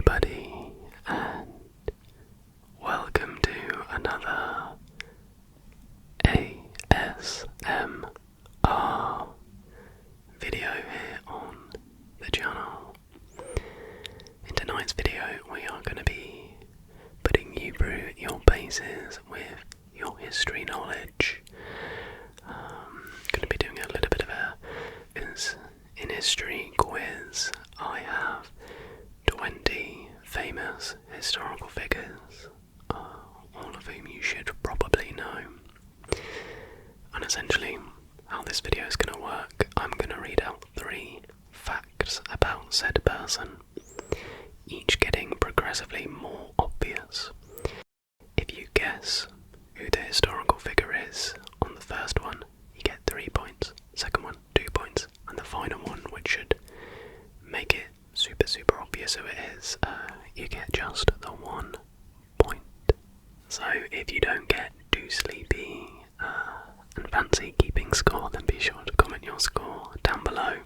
everybody, and welcome to another ASMR video here on the channel. In tonight's video we are going to be putting you through your paces with your history knowledge. Going to be doing a little bit of a in history quiz. I have 20 famous historical figures, all of whom you should probably know. And essentially, how this video is going to work, I'm going to read out 3 facts about said person, each getting progressively more obvious. If you guess who the historical figure is on the first one, you get 3 points, second one 2 points, and the final one, which should make it super obvious who it is, you get just the 1 point. So if you don't get too sleepy and fancy keeping score, then be sure to comment your score down below.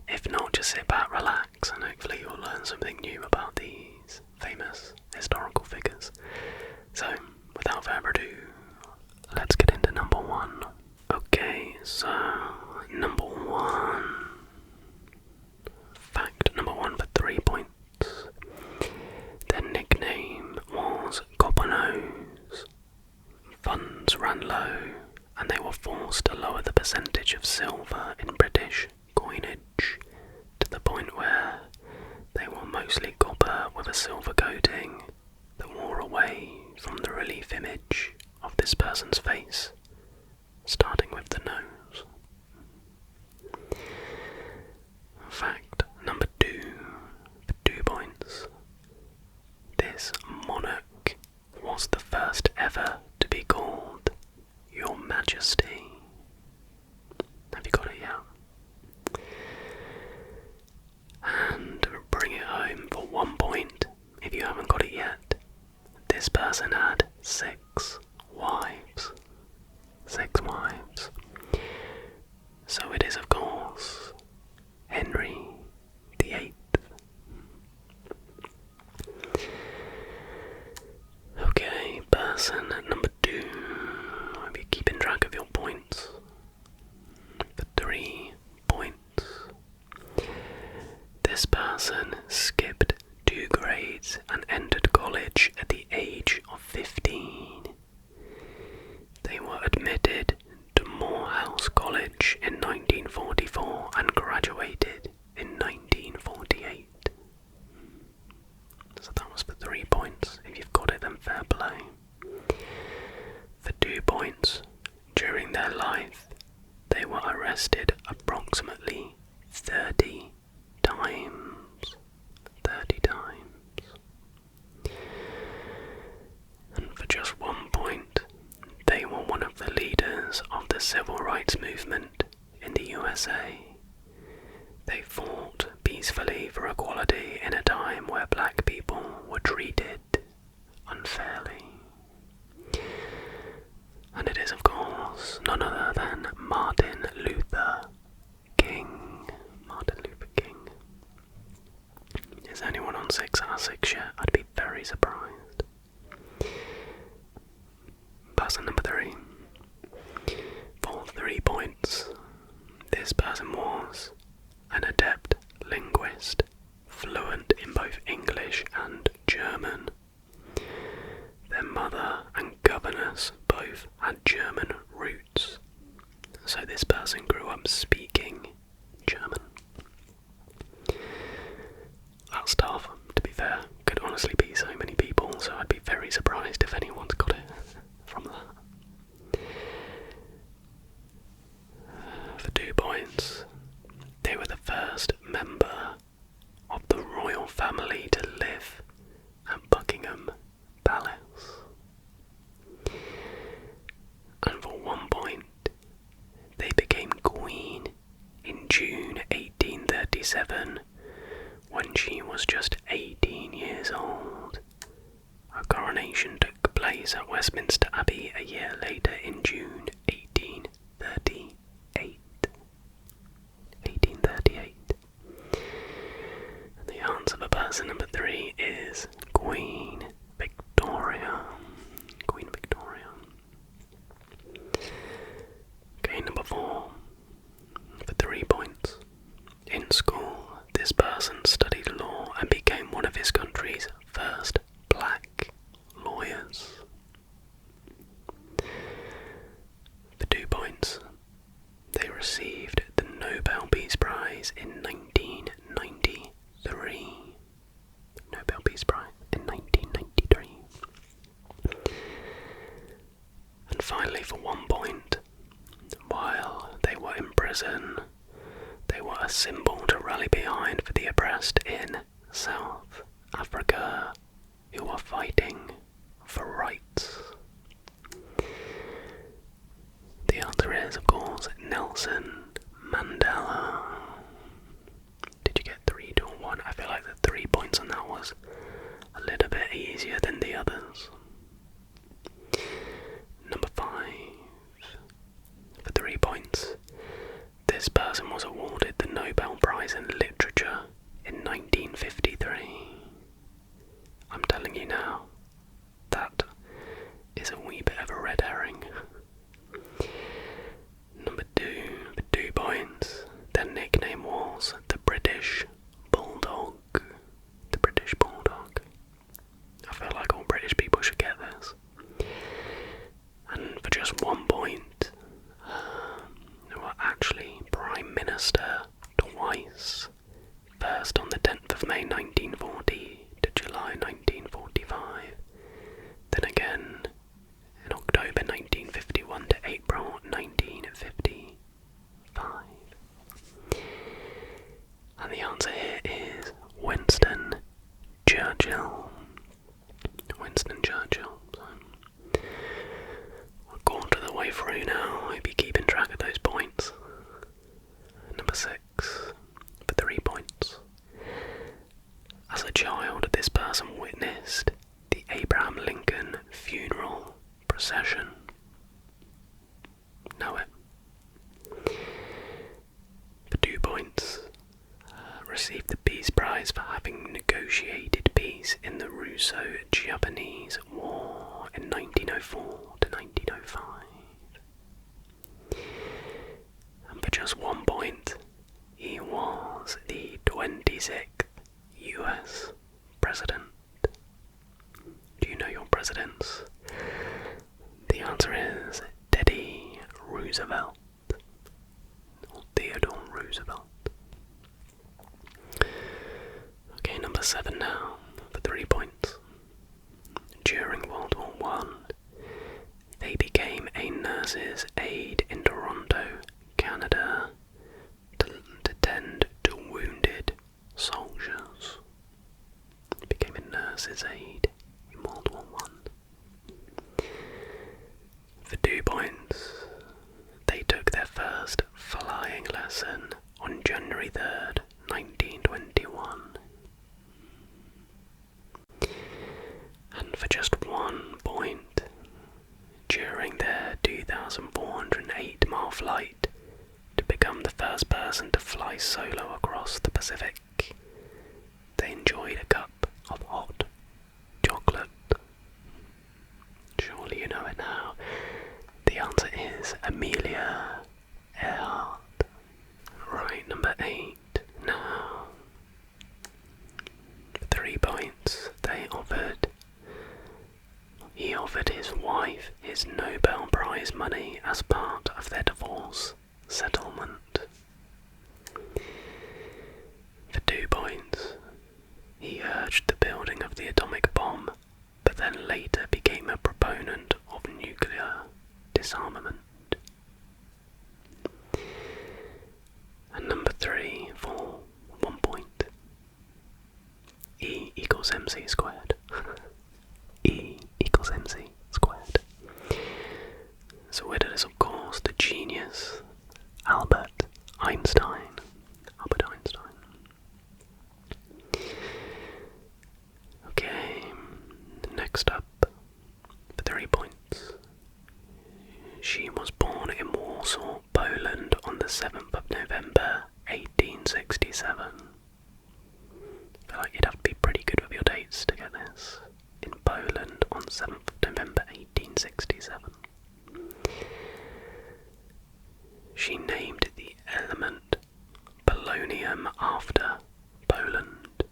If not, just sit back, relax, and hopefully you'll learn something new about these famous historical figures. So without further ado, let's get into number 1. Okay, so number 1. Fact number 1 for 3 points. Their nickname was Copper-Nose. Funds ran low, and they were forced to lower the percentage of silver in British coinage to the point where they were mostly copper with a silver coating that wore away from the relief image of this person's face, starting with the nose. Fact number 2 for 2 points. This monarch was the first ever to be called Your Majesty. Have you got it yet? And bring it home for 1 point if you haven't got it yet. This person had 6 wives. 6 wives. So it is, of course, Henry VIII. Okay, person number 2. I'll be keeping track of your points. For 3 points. This person skipped 2 grades and entered college at the age of 15. They were admitted to Morehouse College in 1944 and graduated in 1948. So that was for 3 points. If you've got it, then fair play. For 2 points, during their life, they were arrested approximately 30 times. 30 times. And for just 1 point, they were one of the leaders of the civil rights movement in the USA. They fought peacefully for equality in a time where black people were treated unfairly. And it is, of course, none other than Martin Luther King. Martin Luther King. Is anyone on 6 out of 6 yet? I'd be very surprised. Person number 3. For 3 points, this person was an adept linguist, fluent in both English and German. Their mother and governess both had German roots, so this person grew up speaking German. That's tough, to be fair. Could honestly be so many people, so I'd be very surprised if anyone's got it from that. For 2 points, they were the first member of the royal family to live at Buckingham Palace. And for 1 point, they became queen in June 1837 when she was just 18 years old. Her coronation took place at Westminster Abbey a year later in June 1838. 1838. The answer for person number 3 Queen Victoria. Queen Victoria. Okay, number 4. For 3 points. In school, this person studied law and became one of his country's first black lawyers. For 2 points. They received the Nobel Peace Prize in 1993. Nobel Peace Prize in 1993. And finally, for 1 point, while they were in prison, they were a symbol to rally behind for the oppressed in South Africa who are fighting for rights. The answer is, of course, Nelson Mandela. Did you get 3 to 1? I feel like the 3 points on that was a little bit easier than the others. Number 5. For 3 points. This person was awarded the Nobel Prize in Literature in 1953. I'm telling you now, that is a wee bit of a red herring. Number 2, for 2 points, their nickname was the British Bulldog. The British Bulldog. I feel like all British people should get this. And for just 1 point, they were actually Prime Minister twice. First on the 10th of May 1940 to July 1945. Then again in October 1951 to April 1955. And the answer here is Winston Churchill. Winston Churchill. So, a quarter of the way through now. I hope you're keeping track of those points. Number 6, for 3 points. As a child, this person witnessed the Abraham Lincoln funeral procession. Know it? For 2 points. Received the Peace Prize for having negotiated peace in the Russo-Japanese War in 1904 to 1905. And for just 1 point, he was the 26th US President. Do you know your presidents? The answer is Teddy Roosevelt. Or Theodore Roosevelt. Okay, number 7 now, for 3 points. During World War I, they became a nurse's aide in Toronto, Canada, to tend to wounded soldiers. Became a nurse's aide in World War I. For 2 points, they took their first flying lesson on January 3rd, 1921. And for just 1 point, during their 2,408-mile flight to become the first person to fly solo across the Pacific, they enjoyed a cup of hot chocolate. Surely you know it now. The answer is Amelia Earhart. Right, number 8 now. 3 points. He offered his wife his Nobel Prize money as part of their divorce settlement. For 2 points. He urged the building of the atomic bomb, but then later became a proponent of nuclear disarmament. And number 3 for 1 point. E equals mc squared. E equals mc squared. So it is, of course, the genius Albert Einstein. Albert Einstein. Okay, next up, for 3 points. She was born in Warsaw, Poland on the 7th of November 1867. I feel like you'd have to be pretty good with your dates to get this. Macedonium after Poland.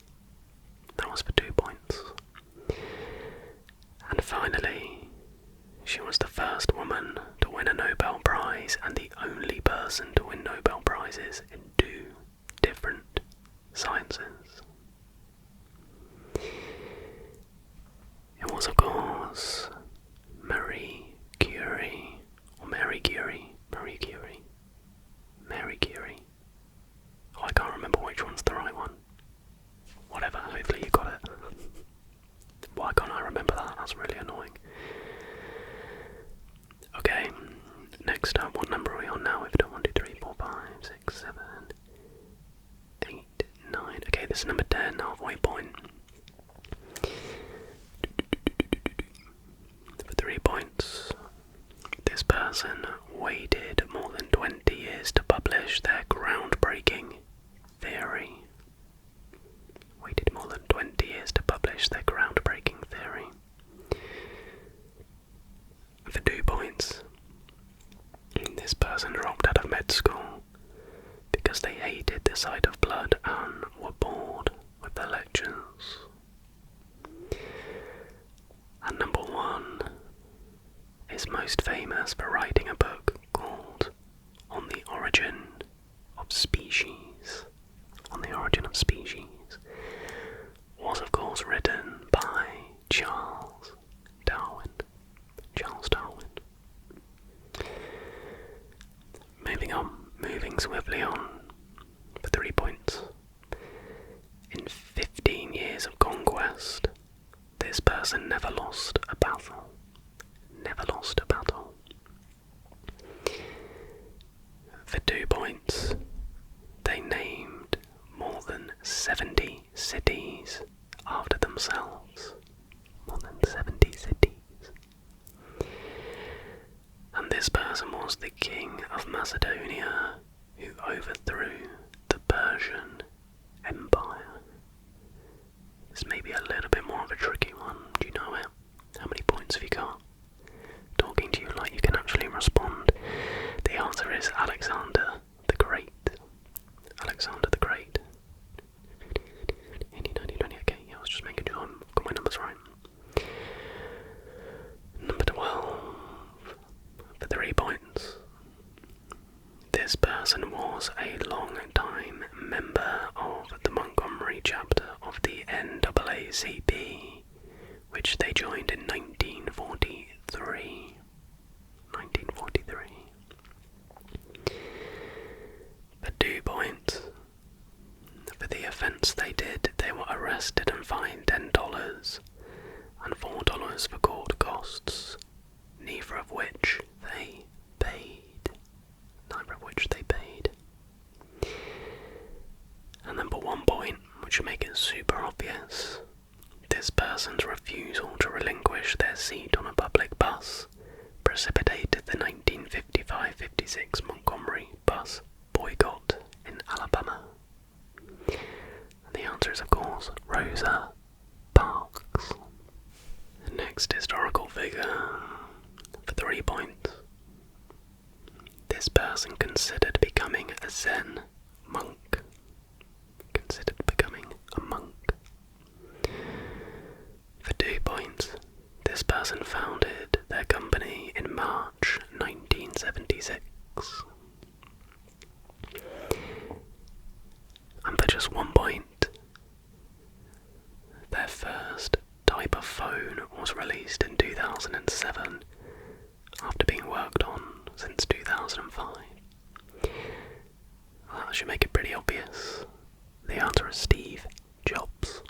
That was for 2 points. And finally, she was the first woman to win a Nobel Prize and the only person to win Nobel Prizes in 2 different sciences. It was, of course, Marie Curie, or Mary Curie. Oh, I can't remember which one's the right one. Whatever, hopefully you got it. Why can't I remember that? That's really annoying. Okay, next up, what number are we on now? We've done 1, 2, 3, 4, 5, 6, 7, 8, 9. Okay, this is number 10, halfway point. For 3 points. This person waited more than 20 years to publish their groundbreaking theory. Waited more than 20 years to publish their groundbreaking theory. For 2 points. This person dropped out of med school because they hated the sight of blood and were bored with the lectures. And number 1 is most famous for writing a book called On the Origin of Species. On the Origin of Species was of course written by Charles Darwin. Moving swiftly on for 3 points. In 15 years of conquest, this person never lost a battle. For 2 points, they named more than 70 cities after themselves. More than 70 cities. And this person was the king of Macedonia who overthrew the Persian Empire. This may be a little bit more of a tricky one. Do you know it? How many points have you got? Talking to you like you can actually respond. The answer is Alexander the Great. Alexander the Great. 80, 90, 20. Okay, yeah, I was just making sure I've got my numbers right. Number 12. For 3 points. This person was a long-time member of the Montgomery chapter of the NAACP, which they joined in 1943. For 2 points. For the offence they did, they were arrested and fined $10 and $4 for court costs, neither of which they paid. And then for 1 point, which should make it super obvious, this person's refusal to relinquish their seat on a public bus precipitated the 1955-56 Montgomery bus boycott in Alabama. And the answer is, of course, Rosa Parks. The next historical figure for 3 points. This person considered becoming a Zen monk. For 2 points, this person founded their company in March 1976. And for just 1 point, their first type of phone was released in 2007 after being worked on since 2005. Well, that should make it pretty obvious. The answer is Steve Jobs.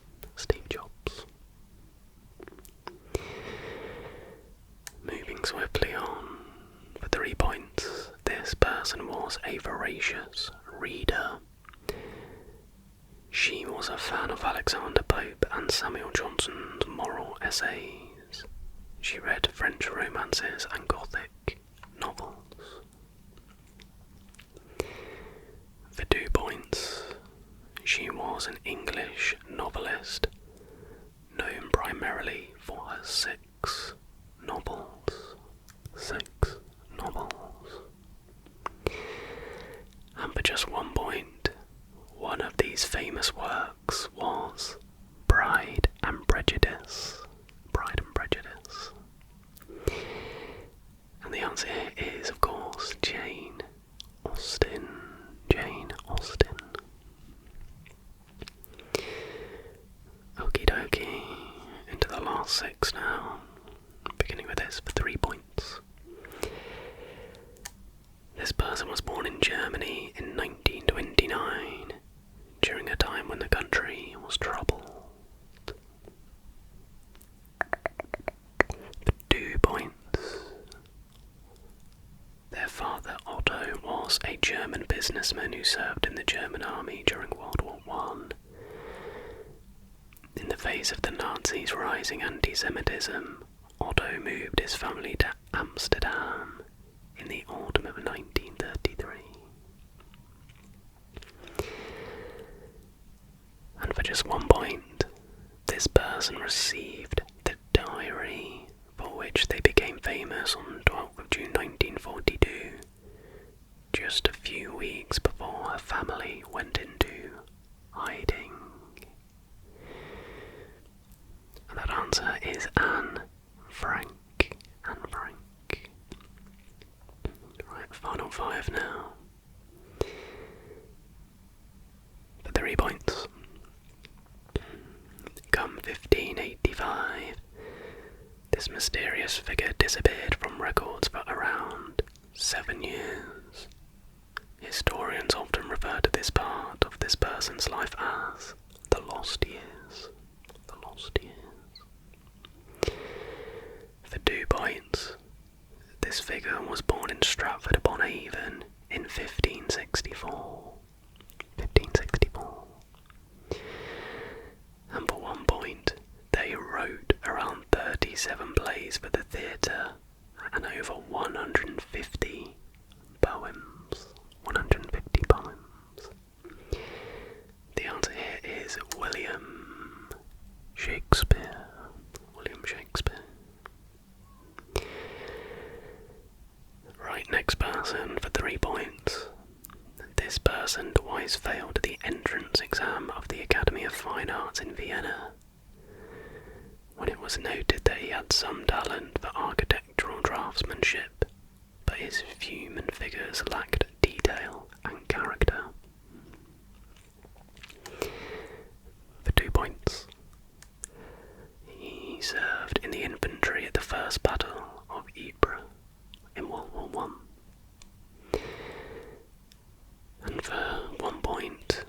Moving swiftly on, for 3 points, this person was a voracious reader. She was a fan of Alexander Pope and Samuel Johnson's moral essays. She read French romances and Gothic novels. For 2 points, she was an English novelist, known primarily for her 6 novels. And for just 1 point, one of these famous works was Pride and Prejudice. Pride and Prejudice. And the answer is, of course, Jane Austen. Jane Austen. Okie dokie. Into the last 6 now. Beginning with this for 3 points. This person was born in Germany in 1929, during a time when the country was troubled. For 2 points. Their father, Otto, was a German businessman who served in the German army during World War I. In the face of the Nazis' rising anti-Semitism, Otto moved his family to Amsterdam in the autumn of 1933. And for just 1 point, this person received the diary for which they became famous on 12th of June 1942, just a few weeks before her family went into hiding. And that answer is Anne Frank. Anne Frank. Right, final 5 now. For 3 points. Come 1585, this mysterious figure disappeared from records for around 7 years. Historians often refer to this part of this person's life as the lost years. The lost years. For 2 points, this figure was born in Stratford-upon-Avon in 1564. 1564. And for 1 point, they wrote around 37 plays for the theatre and over 150 poems. 150 poems. The answer here is William Shakespeare. William Shakespeare. Right, next person for 3 points. This person twice failed the entrance exam of the Academy of Fine Arts in Vienna. When it was noted that he had some talent for architectural draftsmanship, but his human figures lacked detail and character. For 2 points. He served in the infantry at the First Battle of Ypres in World War I. And for 1 point,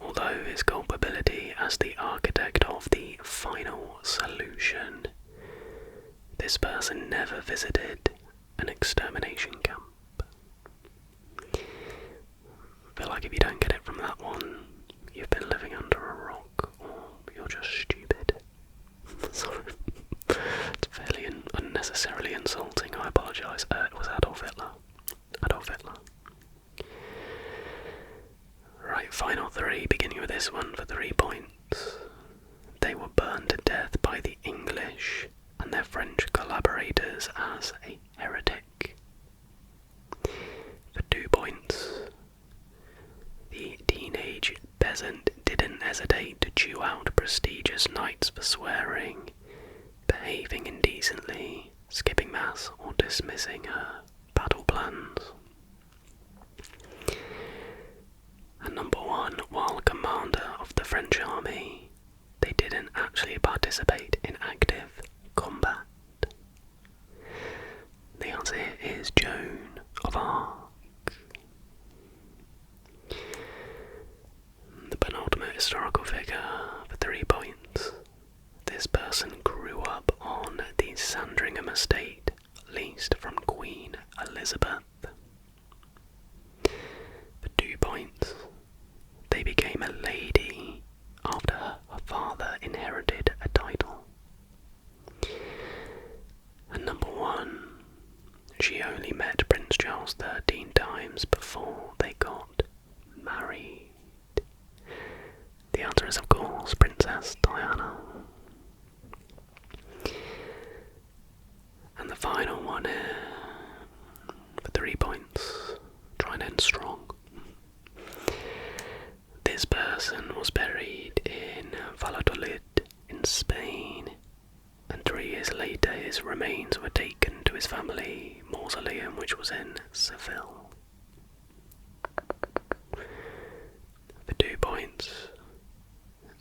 although his culpability as the architect of the final solution, this person never visited an extermination camp. Feel like if you don't get it from that one, you've been living under a rock, or you're just stupid. Sorry. It's fairly unnecessarily insulting, I apologise. It was Adolf Hitler. Adolf Hitler. Right, final 3, beginning with this one for 3 points. They were burned to death by the English and their French collaborators as a heretic. For 2 points. The teenage peasant didn't hesitate to chew out prestigious knights for swearing, behaving indecently, skipping mass, or dismissing her battle plans. And number 1, while commander of the French army, they didn't actually participate in active combat. The answer is Joan of Arc. The penultimate historical figure for 3 points. This person grew up on the Sandringham estate, leased from Queen Elizabeth. For 2 points. They became a lady after her father inherited a title. And number 1, she only met Prince Charles 13 times before they got married. The answer is, of course, Princess Diana. And the final one here, for 3 points, try and end strong. This person his remains were taken to his family mausoleum, which was in Seville. For 2 points,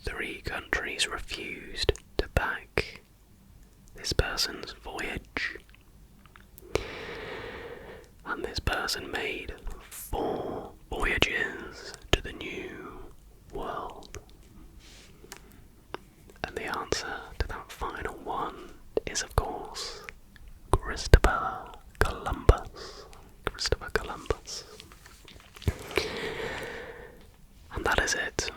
3 countries refused to back this person's voyage. And this person made 4 voyages to the New World. And the answer to that final one is, of course, Christopher Columbus. Christopher Columbus. And that is it.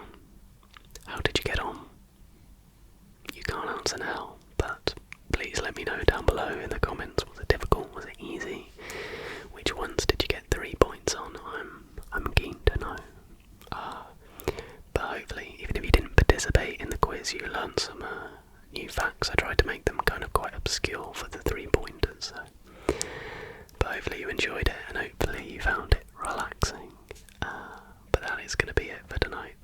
How did you get on? You can't answer now, but please let me know down below in the comments. Was it difficult? Was it easy? Which ones did you get 3 points on? I'm keen to know. But hopefully, even if you didn't participate in the quiz, you learned some new facts. I tried to make them kind of quite obscure for the 3 pointers. So. But hopefully you enjoyed it, and hopefully you found it relaxing. But that is going to be it for tonight.